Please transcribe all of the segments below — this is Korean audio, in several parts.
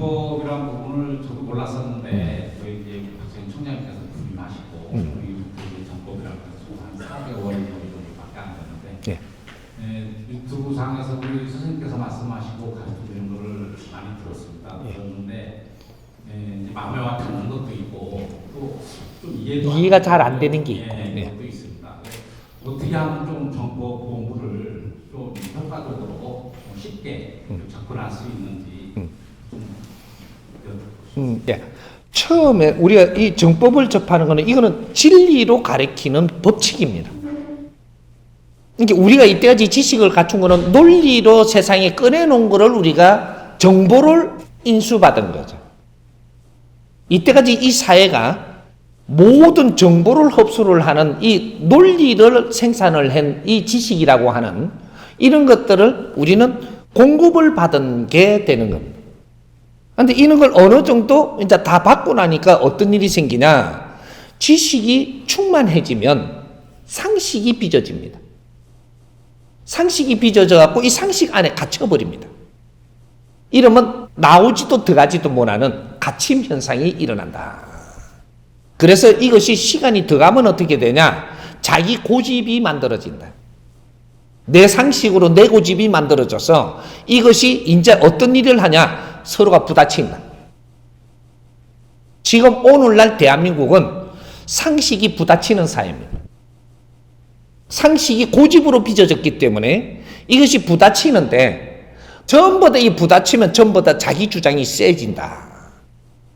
정법이라는 부분을 저도 몰랐었는데 저희 이제 박수현 총장님께서 부임하시고 우리 정법이라고 해서 한 4개월 정도밖에 안 됐는데 유튜브상에서 우리 선생님께서 말씀하시고 가르쳐드리는 거를 많이 들었습니다. 들었는데 이제 마음에 와닿는 것도 있고 또 이해가 잘 안 되는 게 있고 것도 있습니다. 어떻게 하면 좀 정법 공부를 좀 효과적으로 쉽게 접근할 수 있는지 네. 처음에 우리가 이 정법을 접하는 거는 이거는 진리로 가리키는 법칙입니다. 그러니까 우리가 이때까지 지식을 갖춘 거는 논리로 세상에 꺼내놓은 거를 우리가 정보를 인수받은 거죠. 이때까지 이 사회가 모든 정보를 흡수를 하는 이 논리를 생산을 한 이 지식이라고 하는 이런 것들을 우리는 공급을 받은 게 되는 겁니다. 그런데 이런 걸 어느 정도 이제 다 받고 나니까 어떤 일이 생기냐? 지식이 충만해지면 상식이 빚어집니다. 상식이 빚어져 갖고 이 상식 안에 갇혀버립니다. 이러면 나오지도 들어가지도 못하는 갇힘 현상이 일어난다. 그래서 이것이 시간이 더 가면 어떻게 되냐? 자기 고집이 만들어진다. 내 상식으로 내 고집이 만들어져서 이것이 이제 어떤 일을 하냐? 서로가 부딪힌다. 지금 오늘날 대한민국은 상식이 부딪히는 사회입니다. 상식이 고집으로 빚어졌기 때문에 이것이 부딪히는데 전부 다 이 부딪히면 전부 다 자기 주장이 세진다.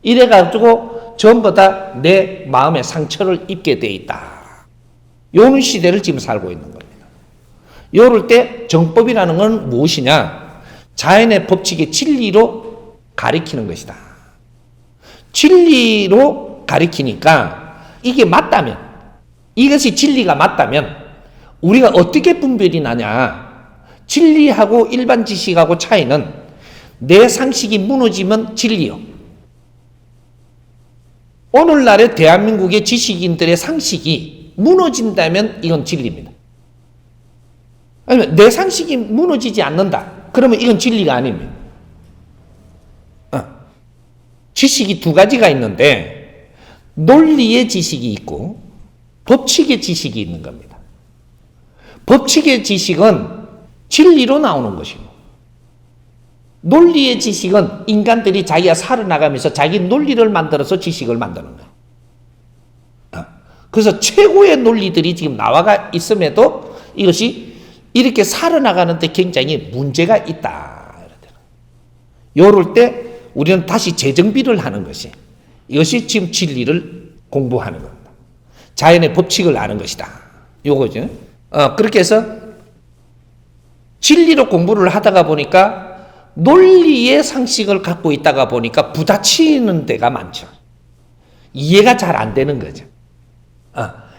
이래가지고 전부 다 내 마음에 상처를 입게 돼 있다. 요런 시대를 지금 살고 있는 겁니다. 요럴 때 정법이라는 건 무엇이냐? 자연의 법칙의 진리로 가리키는 것이다. 진리로 가리키니까 이게 맞다면, 이것이 진리가 맞다면 우리가 어떻게 분별이 나냐? 진리하고 일반 지식하고 차이는 내 상식이 무너지면 진리요. 오늘날의 대한민국의 지식인들의 상식이 무너진다면 이건 진리입니다. 아니면 내 상식이 무너지지 않는다. 그러면 이건 진리가 아닙니다. 지식이 두 가지가 있는데 논리의 지식이 있고 법칙의 지식이 있는 겁니다. 법칙의 지식은 진리로 나오는 것이고 논리의 지식은 인간들이 자기가 살아나가면서 자기 논리를 만들어서 지식을 만드는 거예요. 그래서 최고의 논리들이 지금 나와가 있음에도 이것이 이렇게 살아나가는데 굉장히 문제가 있다. 요럴 때 우리는 다시 재정비를 하는 것이 이것이 지금 진리를 공부하는 겁니다. 자연의 법칙을 아는 것이다. 요거죠. 그렇게 해서 진리로 공부를 하다가 보니까 논리의 상식을 갖고 있다가 보니까 부딪히는 데가 많죠. 이해가 잘 안 되는 거죠.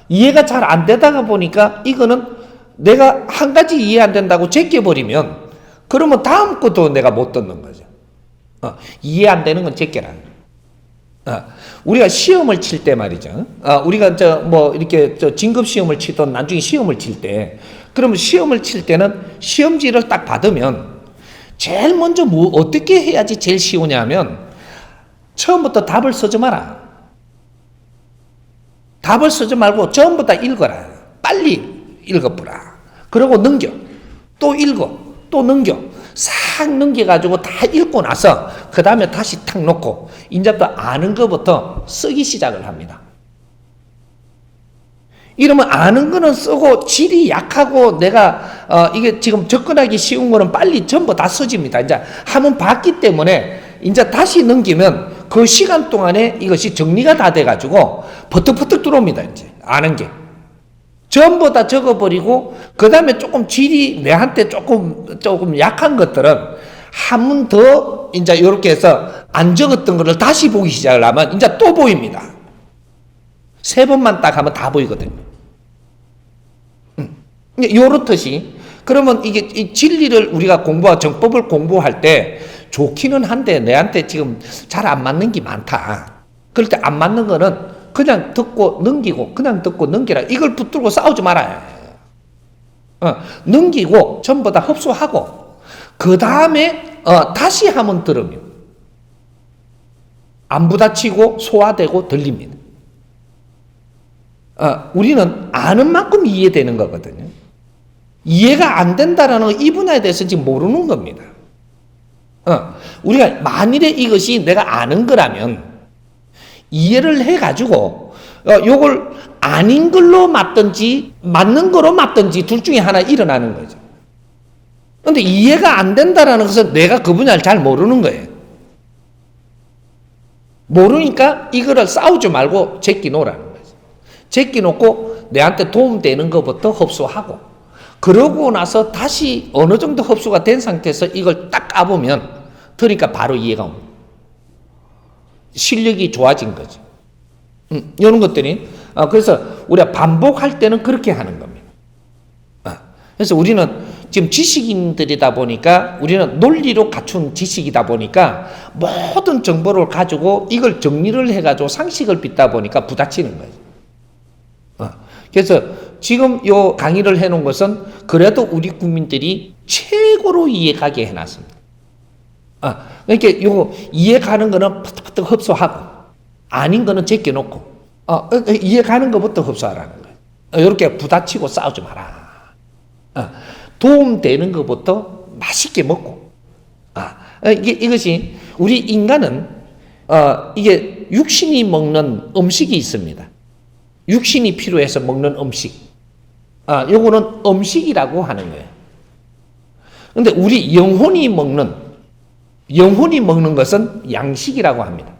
이해가 잘 안 되다가 보니까 이거는 내가 한 가지 이해 안 된다고 제껴버리면 그러면 다음 것도 내가 못 듣는 거죠. 이해 안 되는 건 제껴라. 우리가 시험을 칠 때 말이죠. 우리가 이렇게 진급 시험을 치든 나중에 시험을 칠 때, 그러면 시험을 칠 때는 시험지를 딱 받으면 제일 먼저 어떻게 해야지 제일 쉬우냐 하면 처음부터 답을 쓰지 마라. 답을 쓰지 말고 전부 다 읽어라. 빨리 읽어보라. 그러고 넘겨. 또 읽어. 또 넘겨. 싹 넘겨가지고 다 읽고 나서 그 다음에 다시 탁 놓고 이제부터 아는 것부터 쓰기 시작을 합니다. 이러면 아는 거는 쓰고 질이 약하고 내가 이게 지금 접근하기 쉬운 거는 빨리 전부 다 써집니다. 이제 한번 봤기 때문에 이제 다시 넘기면 그 시간 동안에 이것이 정리가 다 돼가지고 버뜩버뜩 들어옵니다. 이제 아는 게. 전부 다 적어버리고 그 다음에 조금 질이 내한테 조금 약한 것들은 한 번 더 이제 이렇게 해서 안 적었던 거를 다시 보기 시작을 하면 이제 또 보입니다. 3번만 딱 하면 다 보이거든요. 요렇듯이 그러면 이게 이 진리를 우리가 정법을 공부할 때 좋기는 한데 내한테 지금 잘 안 맞는 게 많다. 그럴 때 안 맞는 거는 그냥 듣고 넘기고 그냥 듣고 넘기라. 이걸 붙들고 싸우지 말아요. 넘기고 전부 다 흡수하고 그 다음에 다시 한번 들으면 안 부딪히고 소화되고 들립니다. 우리는 아는 만큼 이해되는 거거든요. 이해가 안 된다라는 이 분야에 대해서 지금 모르는 겁니다. 우리가 만일에 이것이 내가 아는 거라면 이해를 해가지고 요걸 아닌 걸로 맞든지 맞는 거로 맞든지 둘 중에 하나 일어나는 거죠. 그런데 이해가 안 된다라는 것은 내가 그 분야를 잘 모르는 거예요. 모르니까 이거를 싸우지 말고 제끼 놓으라는 거죠. 제끼 놓고 내한테 도움되는 것부터 흡수하고, 그러고 나서 다시 어느 정도 흡수가 된 상태에서 이걸 딱 까보면 그러니까 바로 이해가 옵니다. 실력이 좋아진 거죠. 이런 것들이 그래서 우리가 반복할 때는 그렇게 하는 겁니다. 그래서 우리는 지금 지식인들이다 보니까, 우리는 논리로 갖춘 지식이다 보니까 모든 정보를 가지고 이걸 정리를 해가지고 상식을 빚다 보니까 부딪히는 거예요. 그래서 지금 요 강의를 해놓은 것은 그래도 우리 국민들이 최고로 이해가게 해놨습니다. 그러니까 요 이해가는 거는 퍼뜩퍼뜩 흡수하고, 아닌 거는 제껴놓고, 이해가는 것부터 흡수하라는 거예요. 이렇게 부딪히고 싸우지 마라. 도움되는 것부터 맛있게 먹고. 이것이 우리 인간은 이게 육신이 먹는 음식이 있습니다. 육신이 필요해서 먹는 음식. 요거는 음식이라고 하는 거예요. 근데 우리 영혼이 먹는 것은 양식이라고 합니다.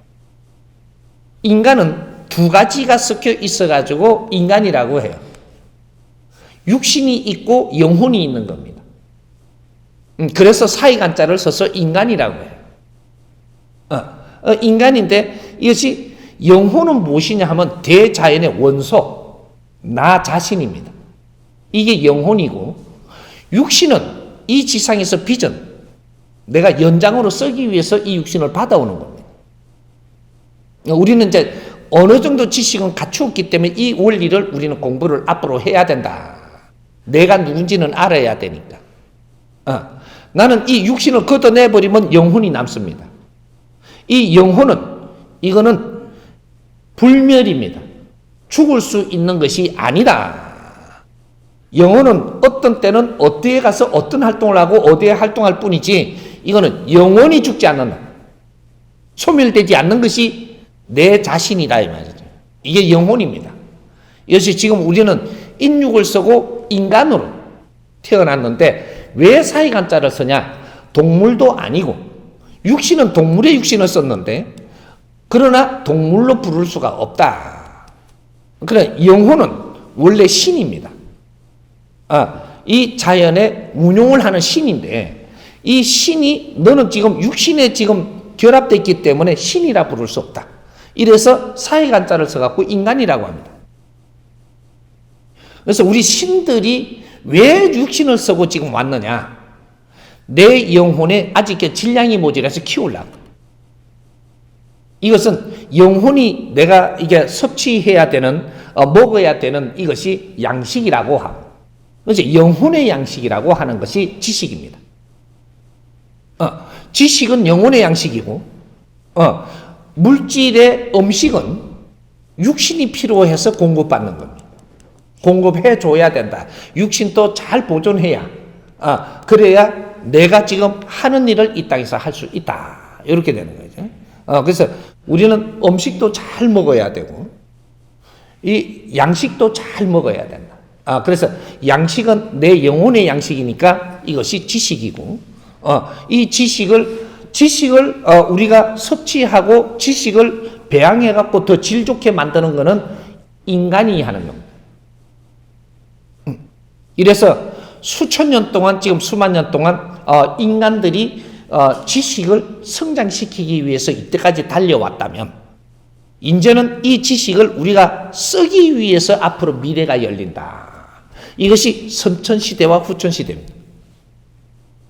인간은 두 가지가 섞여 있어가지고 인간이라고 해요. 육신이 있고 영혼이 있는 겁니다. 그래서 사이간자를 써서 인간이라고 해요. 인간인데 이것이 영혼은 무엇이냐 하면 대자연의 원소, 나 자신입니다. 이게 영혼이고, 육신은 이 지상에서 빚은 내가 연장으로 쓰기 위해서 이 육신을 받아오는 겁니다. 우리는 이제 어느 정도 지식은 갖추었기 때문에 이 원리를 우리는 공부를 앞으로 해야 된다. 내가 누군지는 알아야 되니까. 나는 이 육신을 걷어내버리면 영혼이 남습니다. 이 영혼은, 이거는 불멸입니다. 죽을 수 있는 것이 아니다. 영혼은 어떤 때는 어디에 가서 어떤 활동을 하고 어디에 활동할 뿐이지, 이거는 영원히 죽지 않는다. 소멸되지 않는 것이 내 자신이다, 이 말이죠. 이게 영혼입니다. 이것이 지금 우리는 인육을 쓰고 인간으로 태어났는데 왜 사이간자를 쓰냐? 동물도 아니고, 육신은 동물의 육신을 썼는데, 그러나 동물로 부를 수가 없다. 그러나 영혼은 원래 신입니다. 이 자연의 운용을 하는 신인데, 이 신이 너는 지금 육신에 지금 결합되어 있기 때문에 신이라 부를 수 없다. 이래서 사이간자를 써갖고 인간이라고 합니다. 그래서 우리 신들이 왜 육신을 쓰고 지금 왔느냐? 내 영혼에 아직 질량이 모자라서 키우려고. 이것은 영혼이 내가 이게 섭취해야 되는, 먹어야 되는 이것이 양식이라고 하고, 그래서 영혼의 양식이라고 하는 것이 지식입니다. 지식은 영혼의 양식이고, 물질의 음식은 육신이 필요해서 공급받는 겁니다. 공급해 줘야 된다. 육신도 잘 보존해야, 그래야 내가 지금 하는 일을 이 땅에서 할 수 있다. 이렇게 되는 거죠. 그래서 우리는 음식도 잘 먹어야 되고, 이 양식도 잘 먹어야 된다. 그래서 양식은 내 영혼의 양식이니까 이것이 지식이고, 이 지식을 우리가 섭취하고 지식을 배양해 갖고 더 질 좋게 만드는 것은 인간이 하는 겁니다. 이래서 수천 년 동안, 지금 수만 년 동안 인간들이 지식을 성장시키기 위해서 이때까지 달려왔다면, 이제는 이 지식을 우리가 쓰기 위해서 앞으로 미래가 열린다. 이것이 선천시대와 후천시대입니다.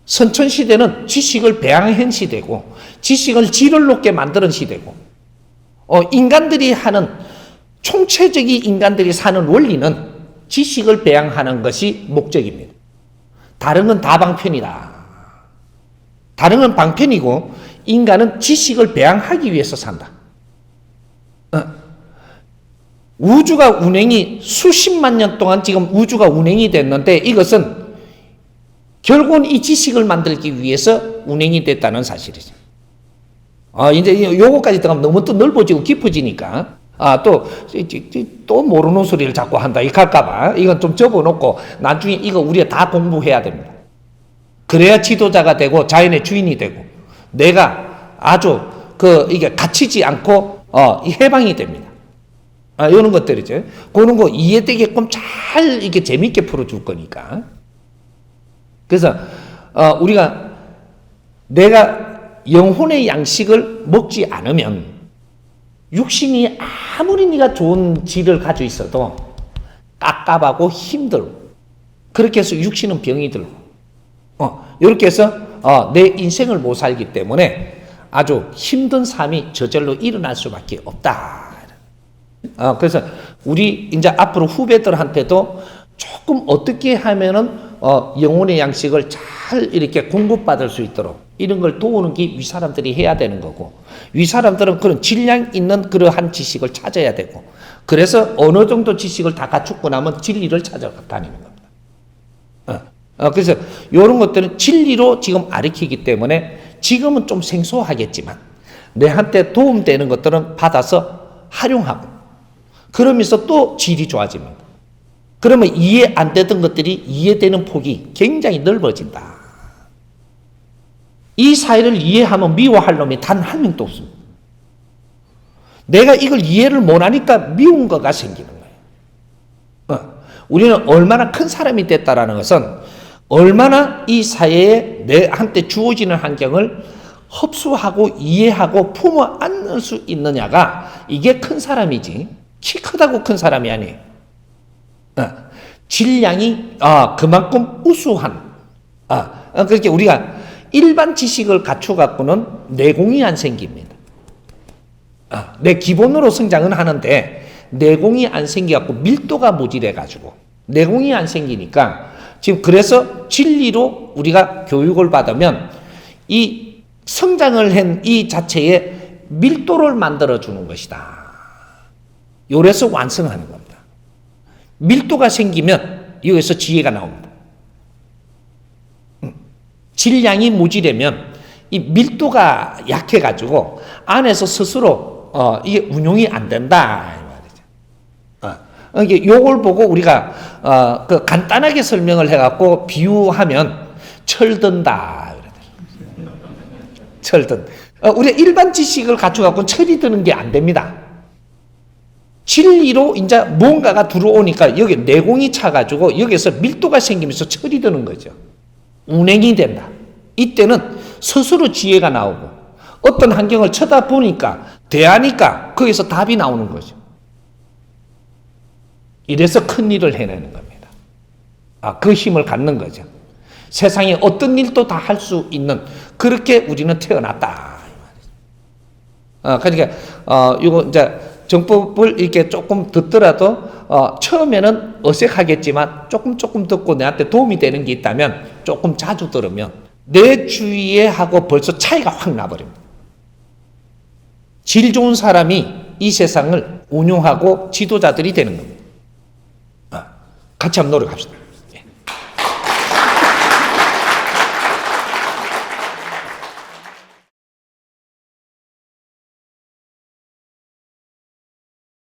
선천시대는 지식을 배양한 시대고, 지식을 질을 높게 만드는 시대고, 인간들이 하는, 총체적인 인간들이 사는 원리는 지식을 배양하는 것이 목적입니다. 다른 건 다 방편이다. 다른 건 방편이고, 인간은 지식을 배양하기 위해서 산다. 우주가 운행이 수십만 년 동안 지금 우주가 운행이 됐는데 이것은 결국은 이 지식을 만들기 위해서 운행이 됐다는 사실이죠. 이제 요거까지 들어가면 너무 또 넓어지고 깊어지니까 또 모르는 소리를 자꾸 한다 이 할까봐 이건 좀 접어놓고 나중에 이거 우리가 다 공부해야 됩니다. 그래야 지도자가 되고 자연의 주인이 되고 내가 아주 이게 갇히지 않고 해방이 됩니다. 이런 것들이죠. 그런 거 이해되게끔 잘 이렇게 재밌게 풀어줄 거니까. 그래서 우리가 내가 영혼의 양식을 먹지 않으면 육신이 아무리 네가 좋은 질을 가지고 있어도 깝깝하고 힘들고 그렇게 해서 육신은 병이 들고 이렇게 해서 내 인생을 못 살기 때문에 아주 힘든 삶이 저절로 일어날 수밖에 없다. 그래서 우리 이제 앞으로 후배들한테도 조금 어떻게 하면은 영혼의 양식을 잘 이렇게 공급받을 수 있도록 이런 걸 도우는 게 위 사람들이 해야 되는 거고 위 사람들은 그런 질량 있는 그러한 지식을 찾아야 되고 그래서 어느 정도 지식을 다 갖추고 나면 진리를 찾아다니는 겁니다. 그래서 이런 것들은 진리로 지금 가르치기 때문에 지금은 좀 생소하겠지만 내한테 도움되는 것들은 받아서 활용하고 그러면서 또 질이 좋아집니다. 그러면 이해 안 되던 것들이 이해되는 폭이 굉장히 넓어진다. 이 사회를 이해하면 미워할 놈이 단 한 명도 없습니다. 내가 이걸 이해를 못하니까 미운 거가 생기는 거예요. 우리는 얼마나 큰 사람이 됐다라는 것은 얼마나 이 사회에 내한테 주어지는 환경을 흡수하고 이해하고 품어 안을 수 있느냐가 이게 큰 사람이지 키 크다고 큰 사람이 아니에요. 질량이 그만큼 우수한 그렇게 우리가 일반 지식을 갖춰갖고는 내공이 안 생깁니다. 내 기본으로 성장은 하는데 내공이 안 생겨갖고 밀도가 모질해가지고 내공이 안 생기니까 지금 그래서 진리로 우리가 교육을 받으면 이 성장을 한 이 자체의 밀도를 만들어주는 것이다. 요래서 완성하는 겁니다. 밀도가 생기면 여기서 지혜가 나옵니다. 질량이 모자라면 이 밀도가 약해가지고 안에서 스스로 이게 운용이 안 된다 이 말이죠. 이게 요걸 보고 우리가 간단하게 설명을 해갖고 비유하면 철든다. 철든. 우리가 일반 지식을 갖춰갖고 철이 드는 게 안 됩니다. 진리로 이제 뭔가가 들어오니까 여기 내공이 차가지고 여기서 밀도가 생기면서 철이 드는 거죠. 운행이 된다. 이때는 스스로 지혜가 나오고 어떤 환경을 쳐다보니까 대하니까 거기서 답이 나오는 거죠. 이래서 큰 일을 해내는 겁니다. 그 힘을 갖는 거죠. 세상에 어떤 일도 다 할 수 있는 그렇게 우리는 태어났다. 그러니까 이거 이제 정법을 이렇게 조금 듣더라도 처음에는 어색하겠지만 조금 듣고 내한테 도움이 되는 게 있다면 조금 자주 들으면 내 주위에 하고 벌써 차이가 확 나버립니다. 질 좋은 사람이 이 세상을 운용하고 지도자들이 되는 겁니다. 같이 한번 노력합시다.